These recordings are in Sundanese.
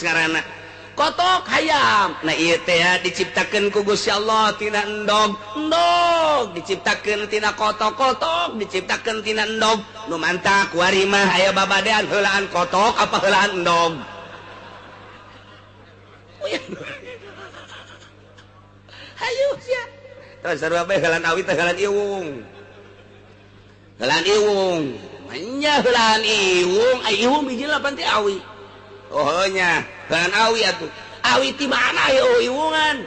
ngaranna kotok hayam. Nah ieu teh diciptakeun ku Gusti Allah tina endog diciptakeun tina kotok diciptakeun tina endog. Nu mantak kuari mah aya babadean heulaan kotok apa heulaan endog. Hayu sia. Terus sarua bae heulaan awi teh heulaan iwung. Heulaan iwung. Nya heulaan iwung, iwung biji lapan teh awi. Oh nya, heulaan awi atuh. Awi ti mana yo iwungan?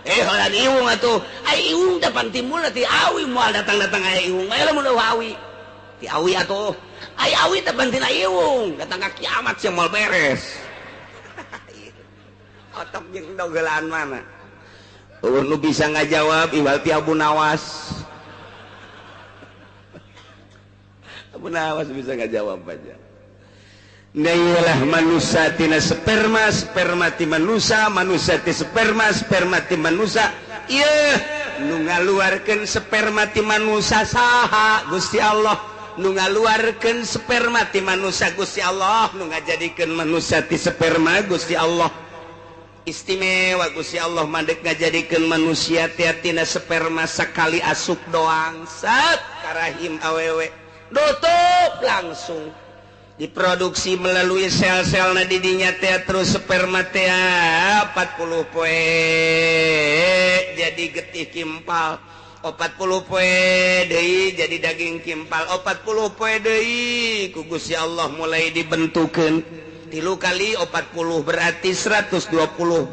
Heulaan iwung atuh. Ai iwung depan timbul ti awi moal datang-datang aya iwung. Aya lamun awi. Ti awi atuh. Ai awi depan tina iwung, datang ka kiamat sia moal beres. Otak jeung dog heulaan mana? Nu bisa ngajawab iwal ti Abu Nawas. Abu Nawas bisa ngajawab aja. Nailah manusia tina sperma, sperma ti manusia, manusia ti sperma, sperma ti manusia. Ieu nu ngaluarkeun sperma ti manusia saha? Gusti Allah. Nu ngaluarkeun sperma ti manusia Gusti Allah, nu ngajadikeun manusia ti sperma Gusti Allah. Istimewa Gusti Allah mandek ngajadikeun manusia teh tina sperma sakali asup doang sat ka rahim awewe nutup langsung diproduksi melalui sel-selna di dinya teh terus sperma teh 40 poe jadi getih kimpal 40 poe deui jadi daging kimpal 40 poe deui ku Gusti Allah mulai dibentukeun 3 kali 40 berarti 120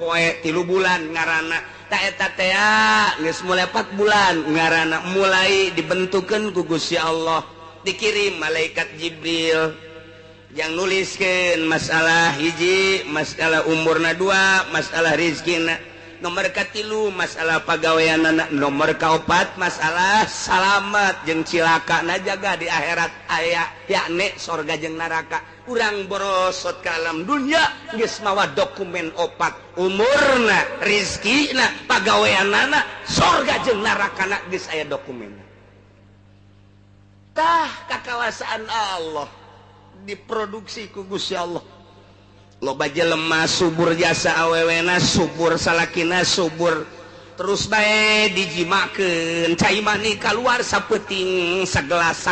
poe 3 bulan ngaranna ta eta teh geus mulai 4 bulan ngaranna mulai dibentukeun ku Gusti Allah dikirim malaikat Jibril yang nuliskeun masalah hiji masalah umurna 2 masalah rezekina nomor katilu masalah pagaweanna nomor kaopat masalah salamet jeung cilakana jaga di akhirat aya yakni surga jeung neraka urang borosot ka alam dunya geus mawa dokumen 4 umurna rezekina pagaweanna surga jeung nerakana geus aya dokumenna tah kakawasaan Allah diproduksi ku Gusti Allah loba jelema subur jasa awewena subur salakina subur terus bae dijimakeun cai mani keluar sapeuting sagelas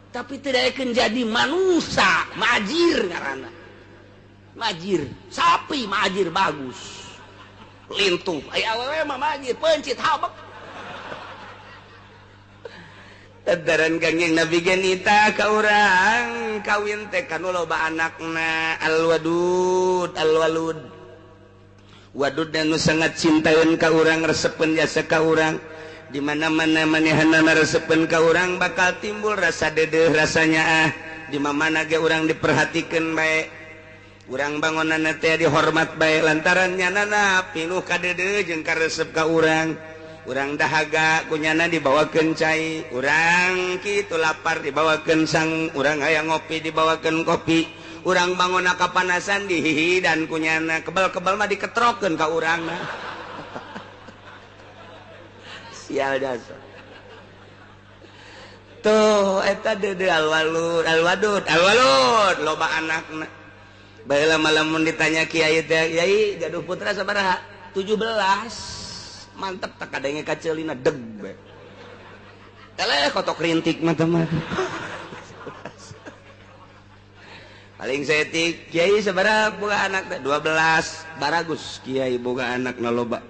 tapi tidak akan jadi manusia majir ngaranna majir sapi majir bagus lintuh aya awewe mah majir pencit habak tadaran kangjeng Nabi genita ka urang kawin teh kanu loba anakna alwadud wadud anu sangat cintaeun ka urang resepeun jasa ka urang di mana-mana manehanna resepeun ka urang bakal timbul rasa deudeuh rasanya di mana ge urang diperhatikeun bae urang bangunanna teh dihormat bae lantaran nyanana pinuh ka deudeuh jeung ka resep ka urang urang dahaga kunyana dibawakeun cai urang kitu lapar dibawakeun sang urang aya ngopi dibawakeun kopi urang bangunna kapanasan dihihi dan kunyana kebal-kebal mah diketrokeun ka urangna sial dasar tuh eta deudeuh alwalud loba anakna baheula malamun ditanya kiai teh kiai gaduh putra sabaraha 17 mantep tak kadenge kaceulina deg be eleh kotok rintik mah teman paling setik kiai sabaraha boga anak teh 12 baragus kiai boga anak na loba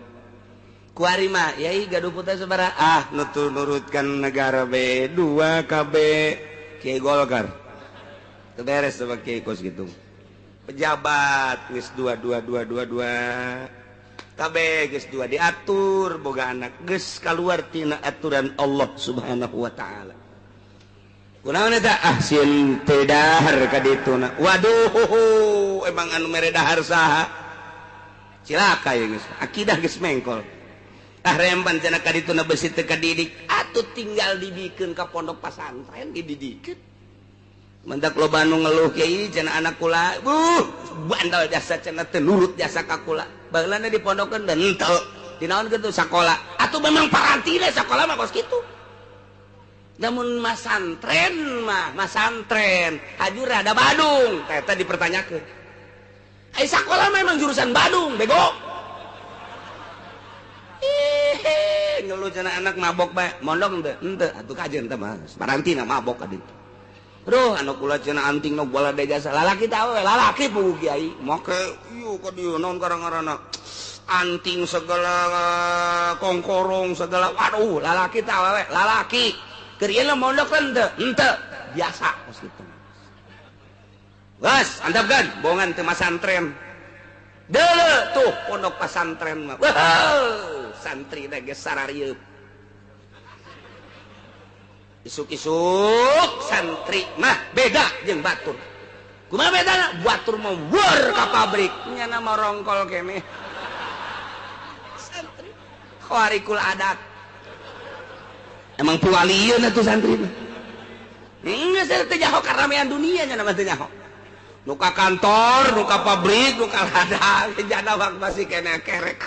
kuari mah yai gaduh putra sabaraha nurutkan negara be 2 KB kiai Golkar teu beres sama kiai kos gitu pejabat geus 2 kabeh geus 2 diatur boga anak geus kaluar tina aturan Allah Subhanahu wa taala. Kunaon eta sin teu dahar ka dituna. Waduh emang anu mere dahar saha? Cilaka ya geus. Akidah geus mengkol. Rempan cenah ka dituna beusi teu kadidik atuh tinggal didikeun ka pondok pasantren didikeun. Mendak loba anu ngeluh kiai cenah anak kula bandal jasa cenah teu nurut jasa ka kula baheulana dipondokeun dan henteu dinaon kitu sakola atuh memang parantina sakola mah kos kitu namun masantren mah masantren hajur ada Badung eta dipertanyakeun ai sakola memang jurusan Badung bego ngeluh cenah anak mabok bae mondok henteu atuh kajeun teh mah parantina mabok ka ditu Ruh anu kula cenah antingna bola de jasa lalaki tau lalaki puguh kiai make ieu ka dieu naon karang-karana anting segala kongkorong segala waduh lalaki tau we lalaki keur ieu mondok henteu biasa kos kitu geus antepkeun bohongan teu masantren deuleu tuh pondok pesantren mah santri da geus sararieup isuk-isuk santri mah beda jeung batur kumaha bedana batur mah weur ka pabrik nya nama rongkol keneh santri khawarikul adat emang pualieun atuh santri mah geus teh nyaho karamean dunia nya nama teh nyaho nu ka kantor nu ka pabrik nu ka ladang jana masih keneh kerek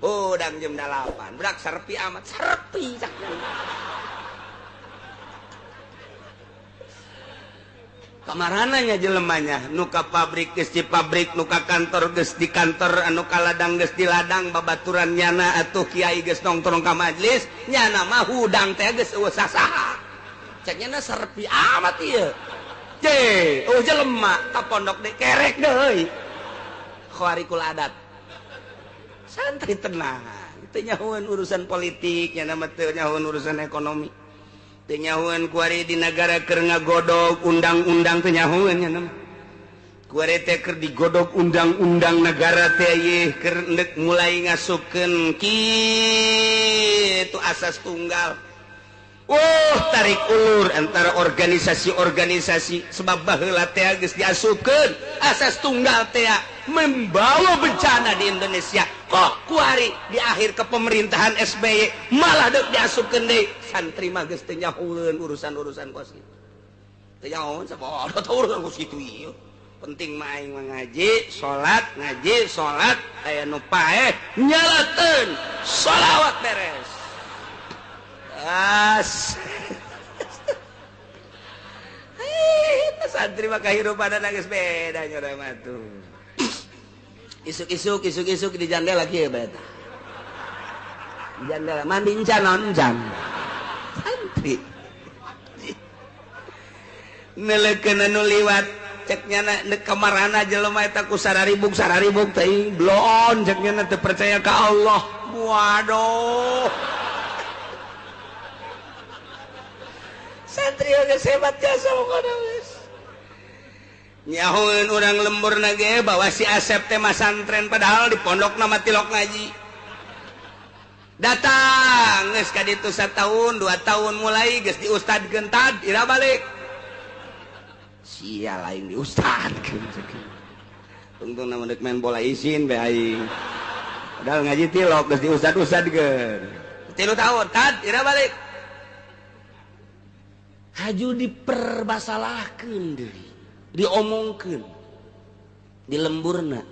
udang jam 8 berak serpi amat serpi kamarananya jelemanya nu ka pabrik geus di pabrik nu ka kantor geus di kantor anu ka ladang geus di ladang babaturan nyana atuh kiai geus nongkrong ka majelis nyana mah hudang teh geus eueuh sasaha cek nyana serpi amat ieu jelema ka pondok de kerek deui khawarikul adat santri tenang teu nyahoeun urusan politik nya nama teu nyahoeun urusan ekonomi teu nyahoeun kuari di nagara keur ngagodog undang-undang teu nyahoeun nya nama kuari teh keur digodog undang-undang negara teh ieu keur mulai ngasupkeun kitu asas tunggal tarik ulur antara organisasi-organisasi sebab baheula teh geus diasupkeun asas tunggal teh membawa bencana di Indonesia kok kuari di akhir kepemerintahan SBY malah deuk diasupkeun deui santri mah geus teu nyahoeun urusan-urusan kos kitu teu nyahoeun sabodo teu urusan kos kitu ieu penting mah aing ngaji salat aya nu paeh nyalakeun shalawat beres santri mah kahirupanna geus beda nya urang mah tuh isuk-isuk di jandela kieu bae tah di jandela mandi encan naon encan santri neleukeun anu liwat cek nyana kamarana jelema eta ku sararibuk teh blon cek nyana teu percaya ka Allah waduh santri geus hebat jasa pokona geus nyahoeun urang lemburna ge bawa si Asep teh masantren padahal di pondok nama tilok ngaji datang geus ka ditu 1 tahun 2 tahun mulai geus diustadkeun tad ira balik sia lain diustadkeun tungtung nama deuk main bola isin bae aing padahal ngaji tilok geus diustad-ustadkeun 3 tahun tad ira balik haju diperbasalahkeun deui diomongkeun di lemburna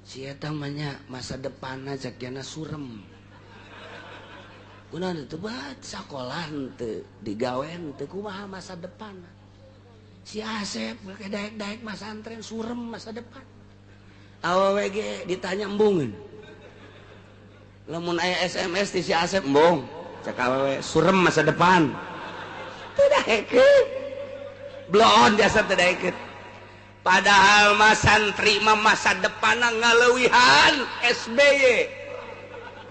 si eta mah nya masa depanna cek jana surem kunaon teu bae sakola teu digawean teu kumaha masa depanna si Asep make daek-daek masantren surem masa depan awewe ge ditanya embungeun lamun aya SMS ti si Asep embung cek awewe surem masa depan teu daekeun blon biasa teu daekeun padahal masantri mah masa depanna ngaleuwihan SBY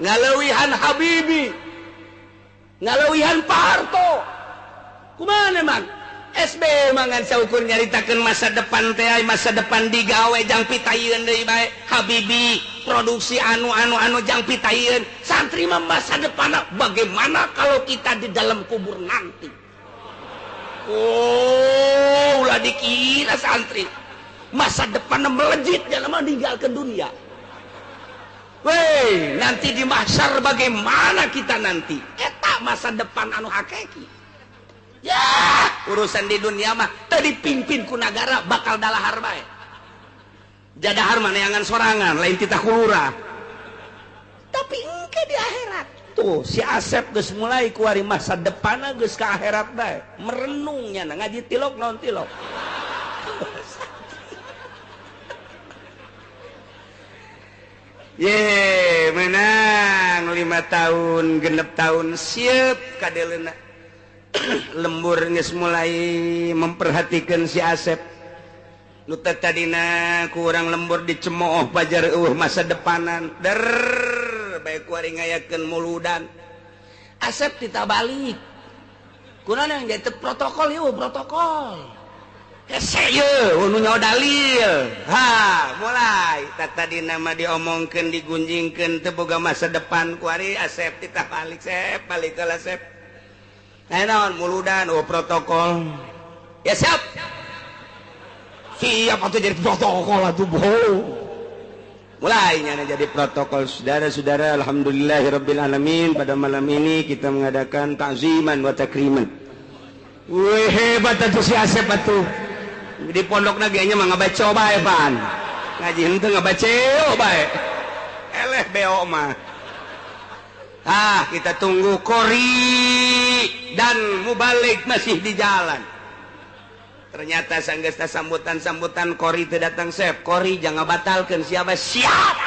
ngaleuwihan Habibie ngaleuwihan Pak Harto kumaha emang SBY mangan saukur nyaritakeun masa depan teh masa depan digawe jang pitayeun deui bae Habibie produksi anu jang pitayeun santri mah masa depanna bagaimana kalau kita di dalam kubur nanti ulah dikira santri masa depannya melejit jangan meninggalkan dunia weh nanti di mahsyar bagaimana kita nanti eta masa depan anu hakiki ya urusan di dunia mah tadi pimpin ku negara bakal dalahar bae jadahar mana yangan sorangan lain titah kulura tapi engke di akhirat tuh si Asep geus mulai kuari masa depan geus ka akhirat bae merenungnya ngaji tilok non tilok ye menang 5 tahun genep tahun siap kadeleuna lembur geus mulai memperhatikan si Asep nu tadina kurang lembur dicemooh pajar masa depanan der bae kuari ngayakeun muludan Asep ditabalik kunaon yang jadi protokol yeuh protokol hese yeuh nu nyaho dalil ha mulai tadina mah diomongkeun digunjingkeun teu boga masa depan kuari Asep ditabalik Sep balik ka Asep naon muludan protokol ya siap siap atau jadi protokol atuh boh mulainya jadi protokol saudara-saudara alhamdulillahirabbil alamin pada malam ini kita mengadakan takziman wa takriman weh hebat atuh si Asep atuh di pondok nagenya mah ngabaca bae pan ngaji henteu ngabaca bae eleh beo mah kita tunggu Kori dan Mubalik masih di jalan. Ternyata sanggeus sambutan Kori teu datang Sep. Kori jangan batalkan siapa siap.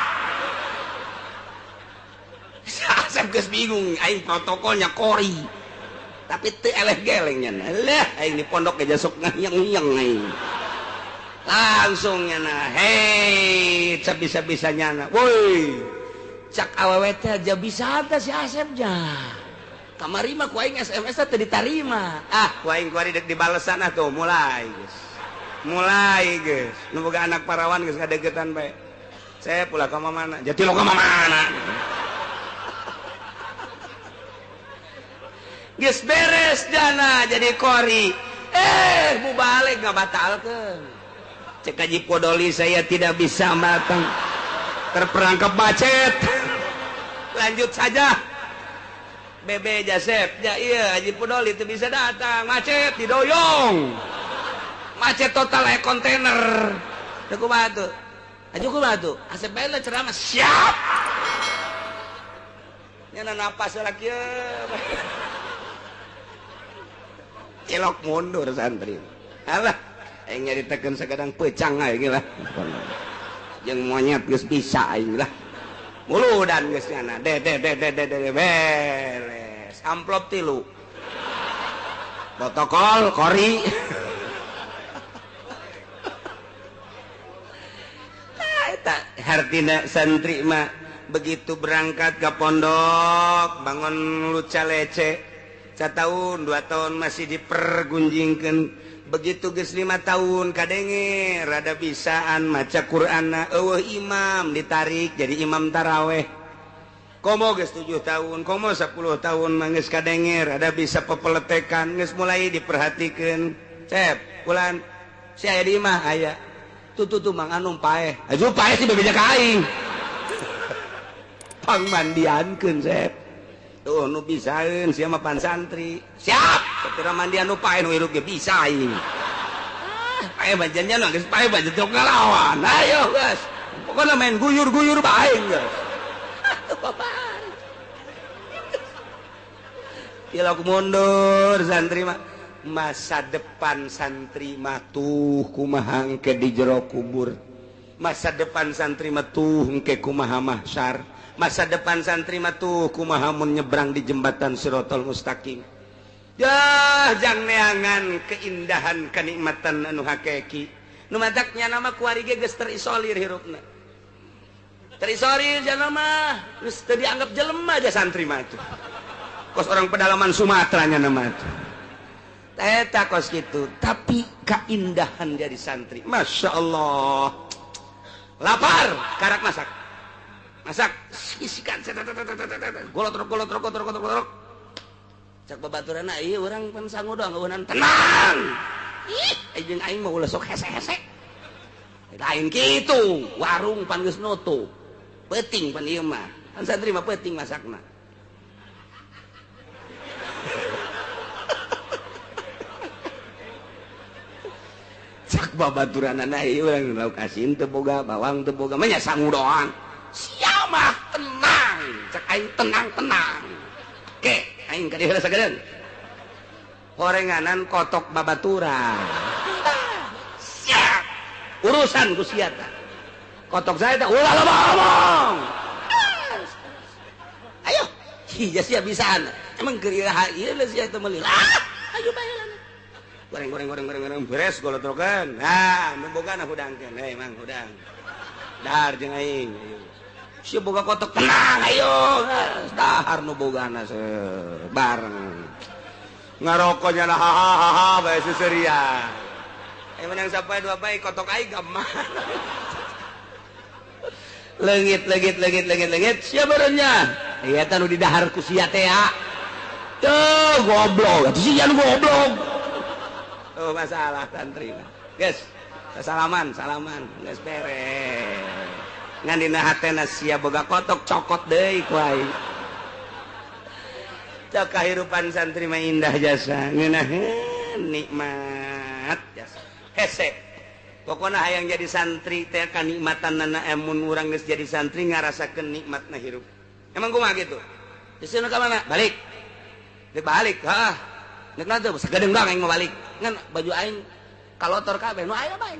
Sep geus bingung aing protokolnya Kori. Tapi teu eleh gelengnya. Lah aing di pondok aja sok ngayeng-ngayeng aing. Langsung nya hei bisa-bisanya na. Woi. Cak awewe teh aja bisa teh si Asep jah. Kamari mah ku aing SMS teh ditarima. Ku aing kuari dek dibalesan atuh mulai geus. Mulai geus. Nu boga anak parawan geus ngadegetan bae. Saya pula ka mana? Jati lo ka mana? Geus beres jana jadi Kori. Mubalik ngabatalkeun. Cek Haji Podoli saya tidak bisa matang. Terperangkap macet. Lanjut saja. Bebe Jasep, iya Haji Podoli itu bisa datang. Macet didoyong. Macet total kontainer. Aku batu. Ajuku batu. Asep bae ceramah siap. Nyana napas lagi. Cilok mundur santri. Alah, aing nyaritakeun sakadang pecang aing lah. Jeung monyet geus bisa aing lah. Muludan geus nyana. De beres. Amplop 3. Protokol Kori. Eta hartina santri mah begitu berangkat ke pondok bangun luca lece. 1 tahun 2 tahun masih dipergunjingkeun. Begitu geus 5 tahun kadenge rada bisaan maca Qur'anna eueuh imam ditarik jadi imam taraweh. Komo geus 7 tahun, komo 10 tahun mah geus kadenge rada bisa pepeletekan, geus mulai diperhatikeun. Cep, ulan si aya di imah aya. Tuh mang anu paeh. Aju paeh sih bebeja ka aing. Pangmandiankeun Cep. Tuh nu bisaeun sia mah pan santri. Siap. Satira mandian nu paeh nu hirup ge bisa aing. Paeh bajannya geus paeh bajan tok ngalawan. Ayo geus. Pokona main guyur-guyur bae geus. Babar. Tilok mundur santri mah. Masa depan santri mah tuh kumaha engke di jero kubur. Masa depan santri mah tuh engke kumaha mahsyar. Masa depan santri mah tuh kumaha mun nyebrang di jembatan Siratal Mustaqim. Dah jang neangan keindahan kenikmatan anu hakiki. Nu mataknya nama kuari ge geus terisolir hirupna. Terisolir jana mah geus teu dianggap jelema aja santri mah tuh. Kos orang pedalaman Sumatera nya nama tuh. Eta kos gitu, tapi keindahan jadi santri. Masya Allah. Lapar, karak masak. Masak, isikan, golot. Cak babaturan ieu urang pan sangu doang eueunan tenang. Ih, jeung aing mah ulah sok hese-hese. Lain kitu, warung pan geus nutup. Peuting pan ieu mah. Pan santri mah peuting masakna. Cak babaturanana ieu urang lauk asin teu boga, bawang teu boga, mah nya sangu doang. Sia mah tenang. cek aing tenang ke aing ka dieu sagedeun horenganan kotok babaturan siap urusan ku sia teh kotok saya teh ulah ngomong ayo hija sia bisaan emang keur ieu sia teh meuli ayo bae goreng beres golotrokan nah nu bogana hudangkeun hei mang hudang dahar jeung aing ayo sia boga kotok tenang ayo dahar nu bogana bareng ngarokoknya lah hahaha bae seserian menang sampai dua bae kotok aing gampang legit sia berenya iya teh nu di dahar ku sia teh ya tuh goblok atuh sia nu goblok oh masalah santri guys salaman geus beres ngan dina hatena sia boga kotok cokot deui ku aing cok kahirupan santri mah indah jasa ngeunaheun nikmat jasa hese pokona hayang jadi santri teh kanikmatanna emun urang geus jadi santri ngarasakeun nikmatna hirup emang kumaha gitu geus ka mana balik deuk balik heeh deuk na teh sagedeung dong aing mau balik ngan baju aing kalotor kabeh nu aya bae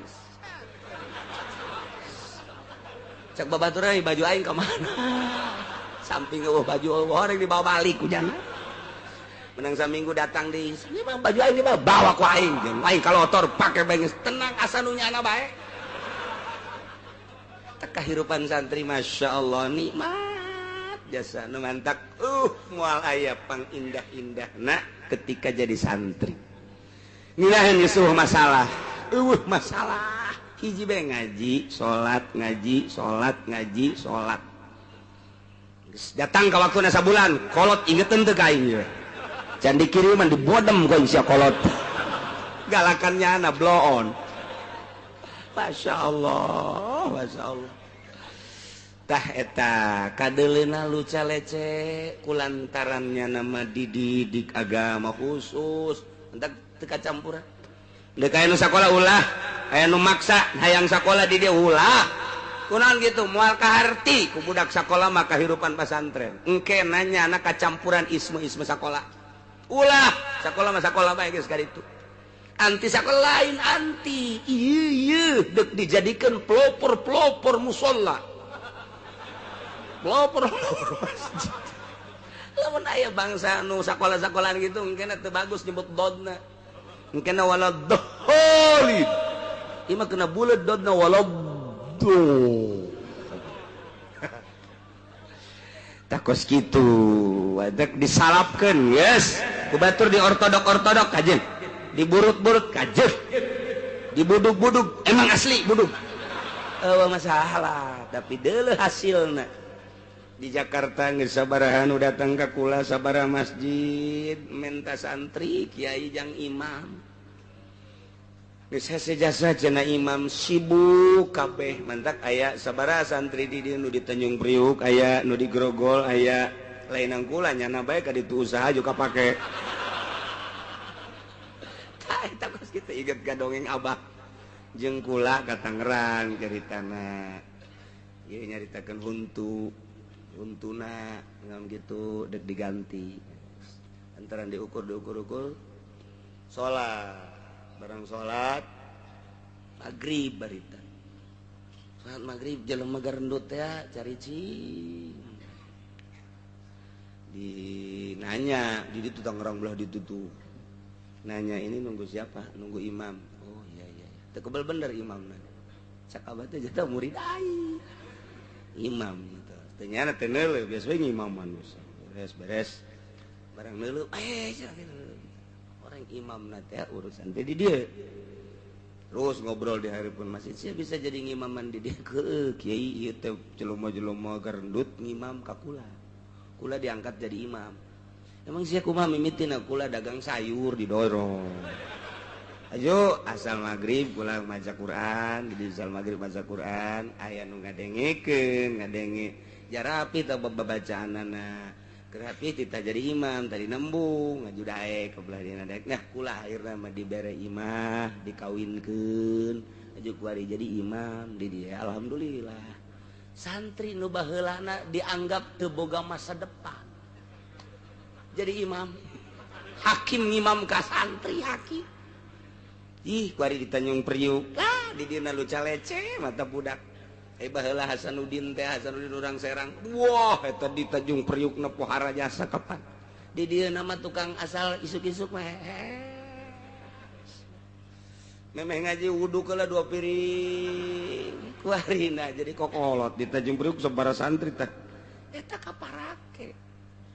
cek babaturan baju aing ka mana samping baju horeng dibawa balik kujana menang saminggu datang di sini bang baju aing bawa ku aing jeung aing kalotor pake beungeus tenang asa nu nyana bae teh kahirupan santri masyaallah nikmat jasa nu mantak moal aya pang indah-indahna ketika jadi santri ngilahin yusuh masalah hiji bae ngaji salat datang ka waktuna sabulan kolot ingeteun teu ka aing can dikiriman dibodem ku sia kolot galakannya na blow on masyaallah tah eta kadeleuna luca lece kulantarannya nama dididik agama khusus entak teu kacampuran deuk aya nu sakola ulah aya nu maksa hayang sakola di dieu ulah kunaon gitu moal kaharti ku budak sakola mah kahirupan pesantren engke nanya anak kacampuran isme sakola ulah sakola mah sakola bae geus kaditu anti sakola lain anti ieu deuk dijadikeun pelopor musalla pelopor masjid lamun aya bangsa nu sakola-sakolaan gitu engke teu bagus nyebut dodna engke waladhdallin ieu mah kena buleut dodna takos gitu wadek disalapkeun yes ku batur di ortodok kajen diburut-burut kajen dibudug-budug emang asli budug masalah tapi deuleuh hasilna di Jakarta geus sabaraha nu datang ka kula sabaraha masjid menta santri kiai jang imam geus hese jasa cenah imam sibuk kabeh mantak aya sabaraha santri di dieu nu di Tanjung Priuk aya nu di Grogol aya lainang kula nyana bae ka ditu usaha juga kapake tah eta geus kitu inget ka dongeng abah jeung kula ka Tangerang ceritana ieu nyaritakeun huntuna ngam gitu dek diganti antaran diukur salat barang salat maghrib barita salat maghrib jelema garendut teh caricing di nanya di ditu Tangerang belah ditutu nanya ini nunggu siapa nunggu imam oh iya teu kebal bener imamna cak abah teh jata murid ai imam gitu ternyata teh neuleuh biasa we ngimaman beres barang neuleuh orang imam teh urusan teh di dieu terus ngobrol di hareupeun masjid sia bisa jadi ngimaman di dieu keuk kiai ieu teh jelema-jelema garendut ngimam ka kula diangkat jadi imam emang sia kumaha mimitina kula dagang sayur didorong ayo asal maghrib kula maca Quran di asal maghrib maca Quran aya nu ngadengekeun ngadenge jarapi teh babacaanana kerapi tita jadi imam tadi nembung ngaju daek ke belah dina daek nah kula akhirna mah dibere imah dikawinkeun aju kuari jadi imam di dieu alhamdulillah santri nu baheulana dianggap teu boga masa depan jadi imam hakim ngimam ka santri hakim ih kuari di Tanjung Priuk lah di dina lu calece mata budak baheula Hasanuddin urang Serang wah eta di Tanjung Priuk na pohara jasa kapan di dieu nama tukang asal isuk-isuk memeh ngaji wudu kala 2 piring kuarina jadi kokolot di Tanjung Priuk sabaraha santri tah eta kaparake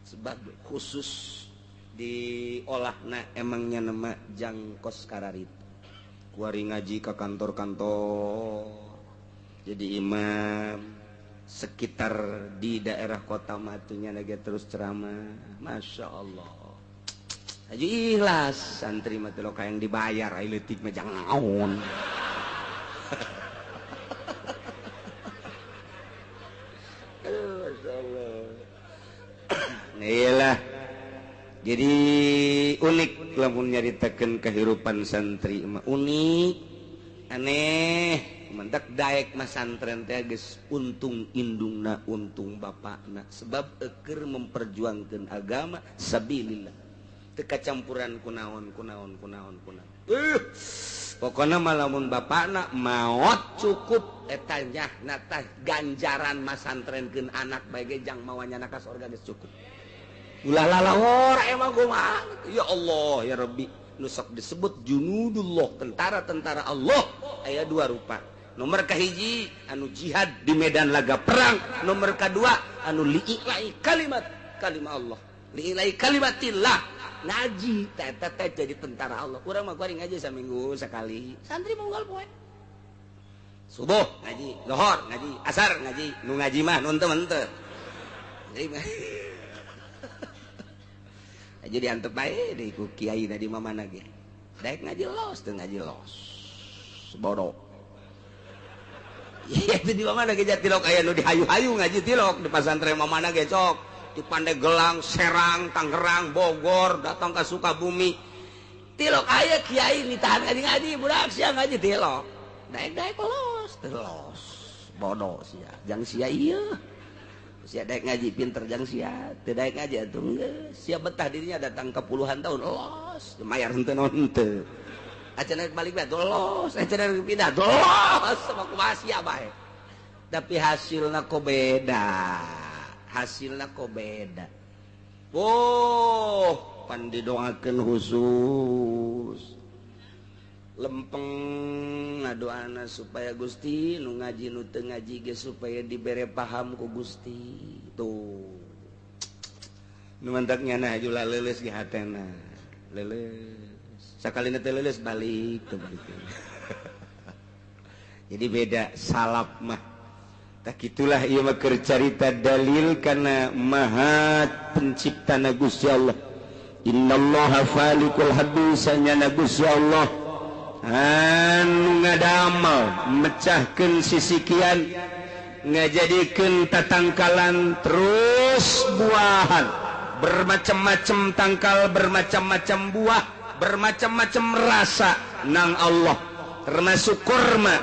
sebab khusus diolahna emangnya nama jangkos kararit kuari ngaji ke kantor-kantor jadi imam sekitar di daerah kota matunya lagi terus ceramah Masya Allah aja ikhlas santri mati lo yang dibayar ayo letik mah jangan naon Masya Allah iyalah jadi unik lamun nyaritakeun kehidupan santri mah unik aneh mendak daek mas santren teh geus untung indungna untung bapakna sebab eukeur memperjuangkeun agama sabilillah teu kacampuran kunaon pokona mah lamun bapakna maot cukup eta nyahna tah ganjaran mas santrenkeun anak bae ge jang mawanya ka surga geus cukup ulah lalawor emang kumaha ya Allah ya Rabbi nu sok disebut junudullah tentara-tentara Allah aya 2 rupa nomor kahiji anu jihad di medan laga perang nomor kedua anu li'ilai kalimat Allah li'ilai kalimatillah ngaji teh jadi tentara Allah urang mah kuari ngaji saminggu sekali santri munggal poe subuh ngaji lohor ngaji asar ngaji nu ngaji mah nu henteu jadi antep bae deui ku kiai na di mamana ge daek ngaji los teu ngaji los bodoh iya itu di mamana ge tilok aya nu dihayu-hayu ngaji tilok di pesantren mamana ge cok di Pandeglang Serang Tangerang Bogor datang ke Sukabumi tilok aya kiai nitahan ngaji budak sia ngaji tilok daek los teu los bodoh sia jang sia ieu sia daek ngaji pinter jang sia teu daek ngaji atuh geus sia betah dirinya datang ke puluhan tahun los mayar henteu naon henteu acan balik bae los acan pindah los sama kumaha sia bae tapi hasilna kok beda oh pan didoakeun khusus lempeng ngadoana supaya Gusti nu ngaji nu teu ngaji ge supaya dibere paham ku Gusti tuh nu mantak nyana haju leuleus ge hatena leuleus sakalina teh leuleus balik teh jadi beda salap mah tak itulah ieu mah keur carita dalil kana maha penciptana Gusti Allah innallaha faliqul habbi sanyana Gusti Allah anu ngadamel mecahkeun sisikian ngajadikeun tatangkalan terus buahan bermacam-macam tangkal bermacam-macam buah bermacam-macam rasa nang Allah termasuk kurma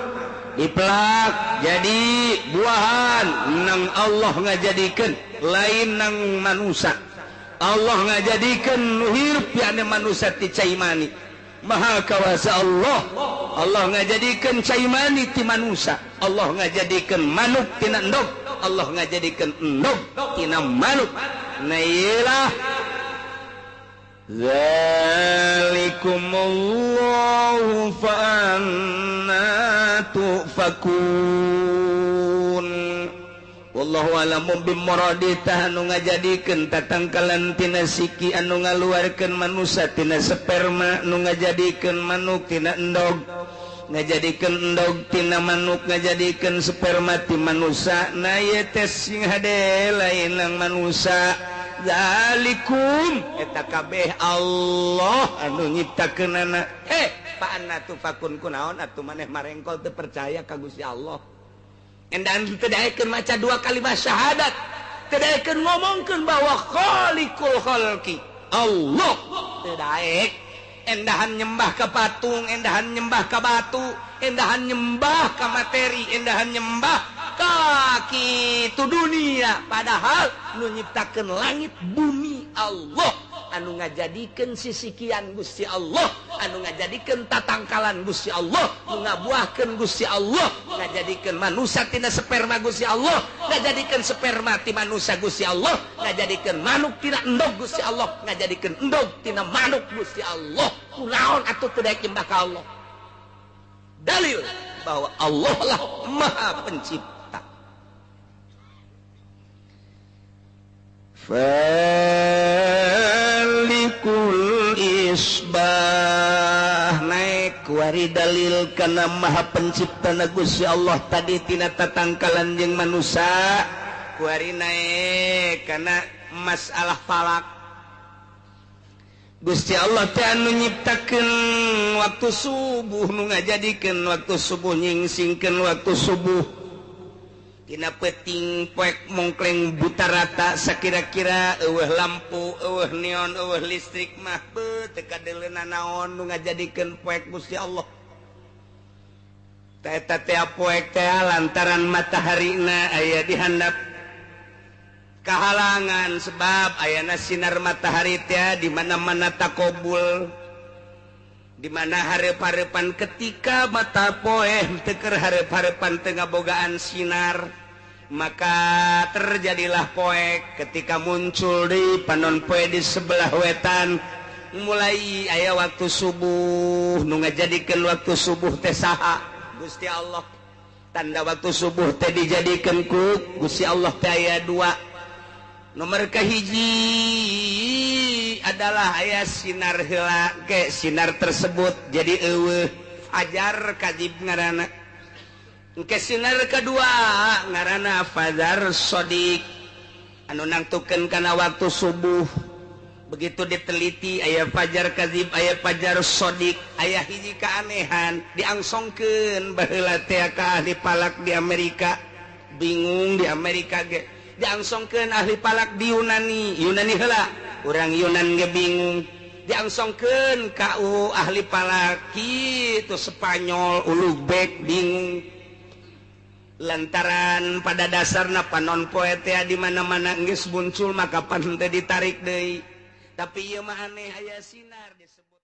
diplak jadi buahan nang Allah ngajadikeun lain nang manusia Allah ngajadikeun nu hirup piana manusia ti cai mani maha kawasa Allah ngajadikeun cai mani ti manusia Allah ngajadikeun manuk tina endog Allah ngajadikeun endog tina manuk na iyalah zalikumullahu fa anna tufakun wallahu a'lam bimuradi anu ngajadikeun tatangkalan tina siki anu ngaluarkeun manusia tina sperma anu ngajadikeun manuk tina endog ngajadikeun endog tina manuk ngajadikeun sperma ti manusia na ieu teh sing hade lain nang manusia zalikum eta kabeh Allah anu nyiptakeunana pa anna tufakun kunaon atuh maneh marengkol teu percaya ka Gusti Allah endan teu daekeun maca 2 kalimat syahadat teu daekeun ngomongkeun bahwa khaliqul khalqi Allah teu daek endahan nyembah ka patung endahan nyembah ka batu endahan nyembah ka materi endahan nyembah kaki itu dunia padahal nu nyiptakeun langit bumi Allah anu ngajadikeun sisikian Gusti Allah anu ngajadikeun tatangkalan Gusti Allah nu ngabuahkeun Gusti Allah ngajadikeun manusia tina sperma Gusti Allah ngajadikeun sperma ti manusia Gusti Allah ngajadikeun manuk tina endog Gusti Allah ngajadikeun endog tina manuk Gusti Allah kunaon atuh teu daek nyembah ka Allah dalil bahwa Allah lah Maha Pencipta. Falikul isbah naik wari dalil kana Maha Pencipta Gusti Allah tadi tina tatangkalan jeung manusia kuari naik kana masalah falak Gusti Allah teh anu nyiptakeun waktu subuh nu ngajadikeun waktu subuh nyingsingkeun waktu subuh tina peuting poek mongkleng buta rata sakira-kira eueuh lampu eueuh neon eueuh listrik mah teu kadeuleuna naon nu ngajadikeun poek Gusti Allah teh eta teh poek teh lantaran mataharina aya di handap kahalangan sebab ayana sinar matahari teh di mana-mana takobul di mana hareup-hareupan ketika mata poe teu keur hareup-hareupan teu ngabogaan sinar maka terjadilah poek ketika muncul di panon poe di sebelah wetan mulai aya waktu subuh nu ngajadikeun waktu subuh teh saha Gusti Allah tanda waktu subuh teh dijadikeun ku Gusti Allah teh aya dua nomor kahiji adalah aya sinar heula ke sinar tersebut jadi eueuh fajar kadzib ngaranna engke sinar kedua ngaranna fajar shodiq anu nangtukeun kana waktu subuh begitu diteliti aya fajar kadzib aya fajar shodiq aya hiji keanehan diangsongkeun baheula teh ka ahli palak di Amerika bingung di Amerika ge diangsongkeun ahli palak di Yunani heula urang Yunan ge bingung diangsongkeun ka ahli palak kitu Spanyol Uluzbek bingung lantaran pada dasarna panon poe teh di mana-mana geus muncul maka pan teu ditarik deui tapi ieu mah aneh aya sinar disebut